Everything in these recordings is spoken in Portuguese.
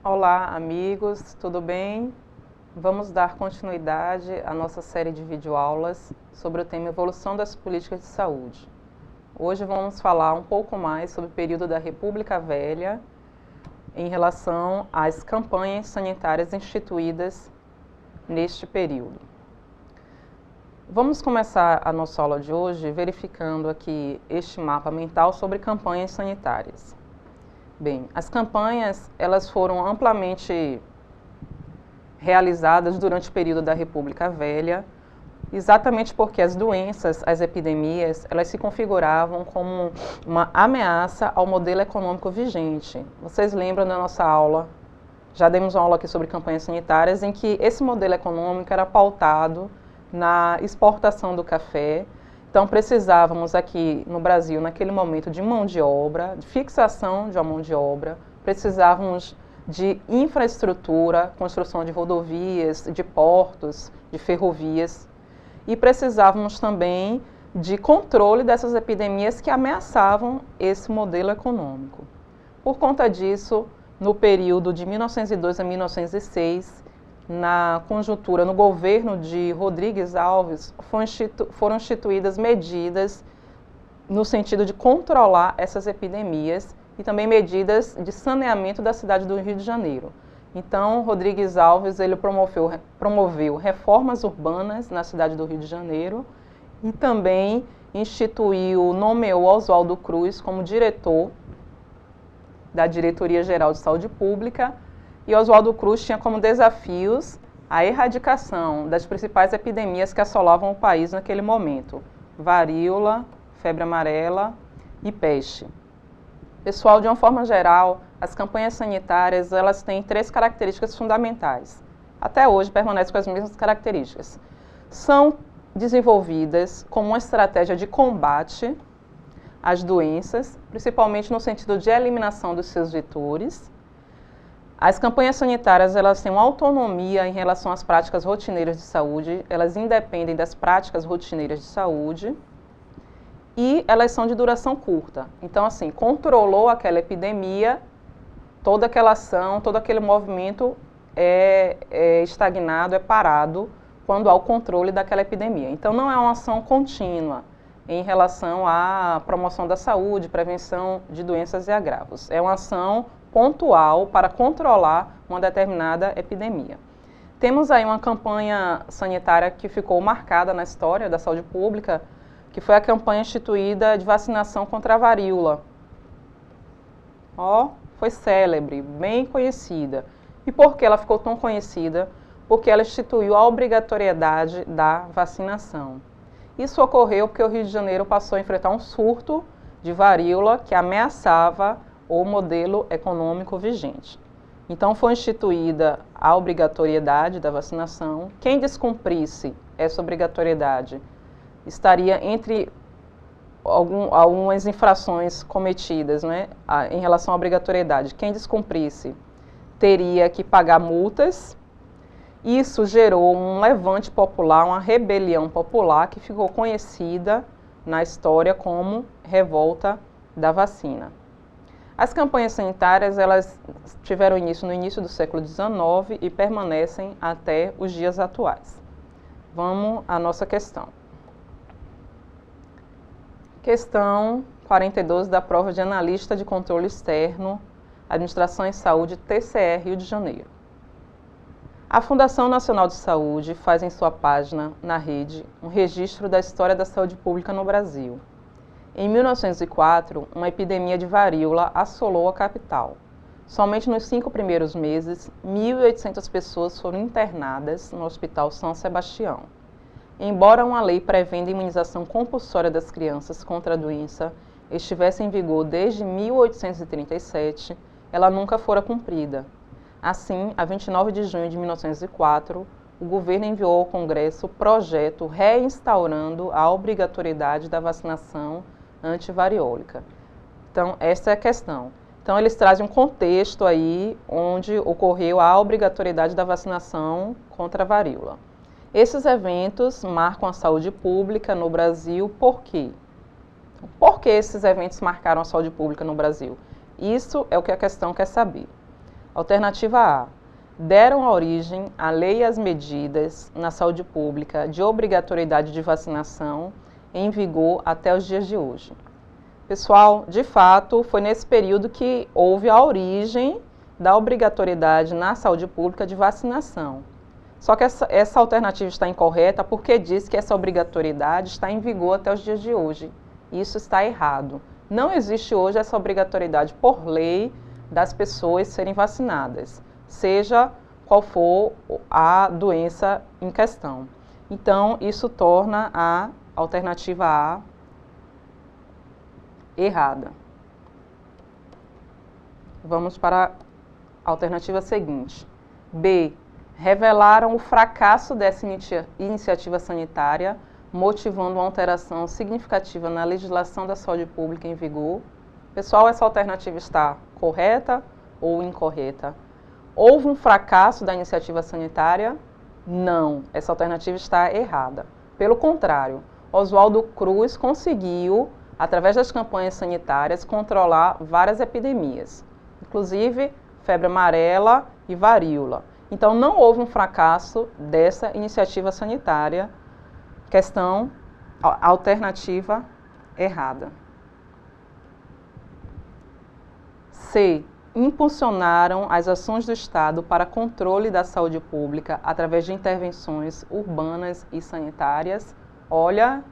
Olá, amigos, tudo bem? Vamos dar continuidade à nossa série de videoaulas sobre o tema Evolução das Políticas de Saúde. Hoje vamos falar um pouco mais sobre o período da República Velha em relação às campanhas sanitárias instituídas neste período. Vamos começar a nossa aula de hoje verificando aqui este mapa mental sobre campanhas sanitárias. Bem, as campanhas elas foram amplamente realizadas durante o período da República Velha, exatamente porque as doenças, as epidemias, elas se configuravam como uma ameaça ao modelo econômico vigente. Vocês lembram da nossa aula? Já demos uma aula aqui sobre campanhas sanitárias em que esse modelo econômico era pautado na exportação do café. Então, precisávamos aqui no Brasil, naquele momento, de mão de obra, de fixação de uma mão de obra, precisávamos de infraestrutura, construção de rodovias, de portos, de ferrovias, e precisávamos também de controle dessas epidemias que ameaçavam esse modelo econômico. Por conta disso, no período de 1902 a 1906, na conjuntura, no governo de Rodrigues Alves, foram instituídas medidas no sentido de controlar essas epidemias e também medidas de saneamento da cidade do Rio de Janeiro. Então, Rodrigues Alves ele promoveu reformas urbanas na cidade do Rio de Janeiro e também nomeou Oswaldo Cruz como diretor da Diretoria Geral de Saúde Pública. E Oswaldo Cruz tinha como desafios a erradicação das principais epidemias que assolavam o país naquele momento: varíola, febre amarela e peste. Pessoal, de uma forma geral, as campanhas sanitárias elas têm três características fundamentais. Até hoje permanecem com as mesmas características. São desenvolvidas como uma estratégia de combate às doenças, principalmente no sentido de eliminação dos seus vetores. As campanhas sanitárias elas têm uma autonomia em relação às práticas rotineiras de saúde, elas independem das práticas rotineiras de saúde e elas são de duração curta. Então, assim, controlou aquela epidemia, toda aquela ação, todo aquele movimento é estagnado, é parado quando há o controle daquela epidemia. Então, não é uma ação contínua em relação à promoção da saúde, prevenção de doenças e agravos. É uma ação pontual para controlar uma determinada epidemia. Temos aí uma campanha sanitária que ficou marcada na história da saúde pública, que foi a campanha instituída de vacinação contra a varíola. Foi célebre, bem conhecida. E por que ela ficou tão conhecida? Porque ela instituiu a obrigatoriedade da vacinação. Isso ocorreu porque o Rio de Janeiro passou a enfrentar um surto de varíola que ameaçava o modelo econômico vigente. Então, foi instituída a obrigatoriedade da vacinação. Quem descumprisse essa obrigatoriedade estaria entre algumas infrações cometidas, né, em relação à obrigatoriedade. Quem descumprisse teria que pagar multas. Isso gerou um levante popular, uma rebelião popular que ficou conhecida na história como Revolta da Vacina. As campanhas sanitárias elas tiveram início no início do século XIX e permanecem até os dias atuais. Vamos à nossa questão. Questão 42 da prova de analista de controle externo, Administração em Saúde, TCE, Rio de Janeiro. A Fundação Nacional de Saúde faz em sua página na rede um registro da história da saúde pública no Brasil. Em 1904, uma epidemia de varíola assolou a capital. Somente nos 5 primeiros meses, 1.800 pessoas foram internadas no Hospital São Sebastião. Embora uma lei prevendo a imunização compulsória das crianças contra a doença estivesse em vigor desde 1837, ela nunca fora cumprida. Assim, a 29 de junho de 1904, o governo enviou ao Congresso o projeto reinstaurando a obrigatoriedade da vacinação antivariólica. Então, essa é a questão. Então, eles trazem um contexto aí onde ocorreu a obrigatoriedade da vacinação contra a varíola. Esses eventos marcam a saúde pública no Brasil, por quê? Por que esses eventos marcaram a saúde pública no Brasil? Isso é o que a questão quer saber. Alternativa A. Deram origem à lei e às medidas na saúde pública de obrigatoriedade de vacinação em vigor até os dias de hoje. Pessoal, de fato, foi nesse período que houve a origem da obrigatoriedade na saúde pública de vacinação. Só que essa alternativa está incorreta porque diz que essa obrigatoriedade está em vigor até os dias de hoje. Isso está errado. Não existe hoje essa obrigatoriedade por lei das pessoas serem vacinadas, seja qual for a doença em questão. Então, isso torna a alternativa A errada. Vamos para a alternativa seguinte. B. Revelaram o fracasso dessa iniciativa sanitária, motivando uma alteração significativa na legislação da saúde pública em vigor. Pessoal, essa alternativa está correta ou incorreta? Houve um fracasso da iniciativa sanitária? Não, essa alternativa está errada. Pelo contrário, Oswaldo Cruz conseguiu, através das campanhas sanitárias, controlar várias epidemias, inclusive febre amarela e varíola. Então, não houve um fracasso dessa iniciativa sanitária. Questão alternativa errada. C. Impulsionaram as ações do Estado para controle da saúde pública através de intervenções urbanas e sanitárias. Olha,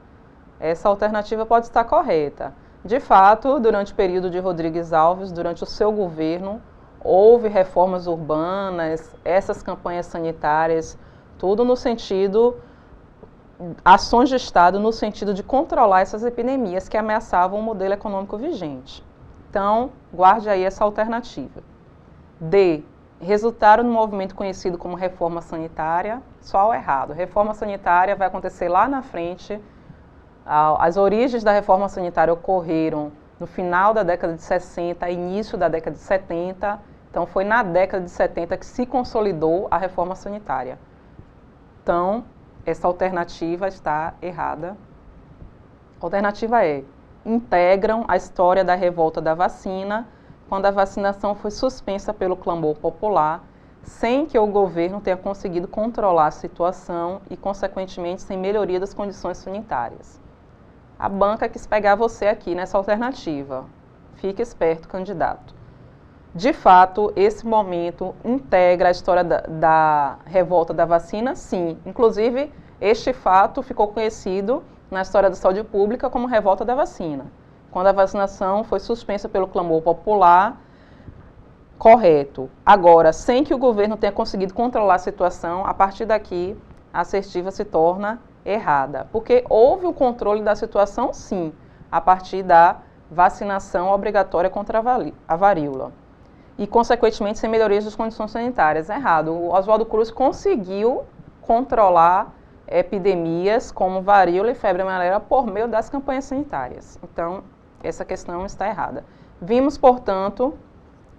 essa alternativa pode estar correta. De fato, durante o período de Rodrigues Alves, durante o seu governo, houve reformas urbanas, essas campanhas sanitárias, tudo no sentido, ações de Estado no sentido de controlar essas epidemias que ameaçavam o modelo econômico vigente. Então, guarde aí essa alternativa. D. Resultaram no movimento conhecido como reforma sanitária. Só errado. Reforma sanitária vai acontecer lá na frente. As origens da reforma sanitária ocorreram no final da década de 60, início da década de 70. Então, foi na década de 70 que se consolidou a reforma sanitária. Então, essa alternativa está errada. Alternativa E. Integram a história da revolta da vacina, quando a vacinação foi suspensa pelo clamor popular, sem que o governo tenha conseguido controlar a situação e, consequentemente, sem melhoria das condições sanitárias. A banca quis pegar você aqui nessa alternativa. Fique esperto, candidato. De fato, esse momento integra a história da revolta da vacina? Sim. Inclusive, este fato ficou conhecido na história da saúde pública como revolta da vacina, quando a vacinação foi suspensa pelo clamor popular. Correto. Agora, sem que o governo tenha conseguido controlar a situação, a partir daqui, a assertiva se torna errada. Porque houve o controle da situação, sim, a partir da vacinação obrigatória contra a varíola. E, consequentemente, sem melhorias das condições sanitárias. Errado. O Oswaldo Cruz conseguiu controlar epidemias como varíola e febre amarela por meio das campanhas sanitárias. Então, essa questão está errada. Vimos, portanto,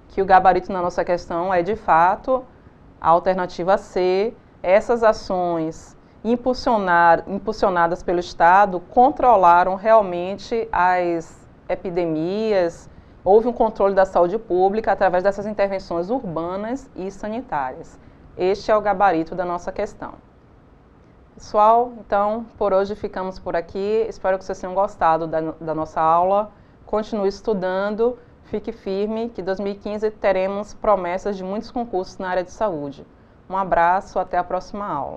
que o gabarito na nossa questão é, de fato, a alternativa C. Essas ações impulsionadas pelo Estado controlaram realmente as epidemias. Houve um controle da saúde pública através dessas intervenções urbanas e sanitárias. Este é o gabarito da nossa questão. Pessoal, então, por hoje ficamos por aqui. Espero que vocês tenham gostado da nossa aula. Continue estudando, fique firme, que em 2015 teremos promessas de muitos concursos na área de saúde. Um abraço, até a próxima aula.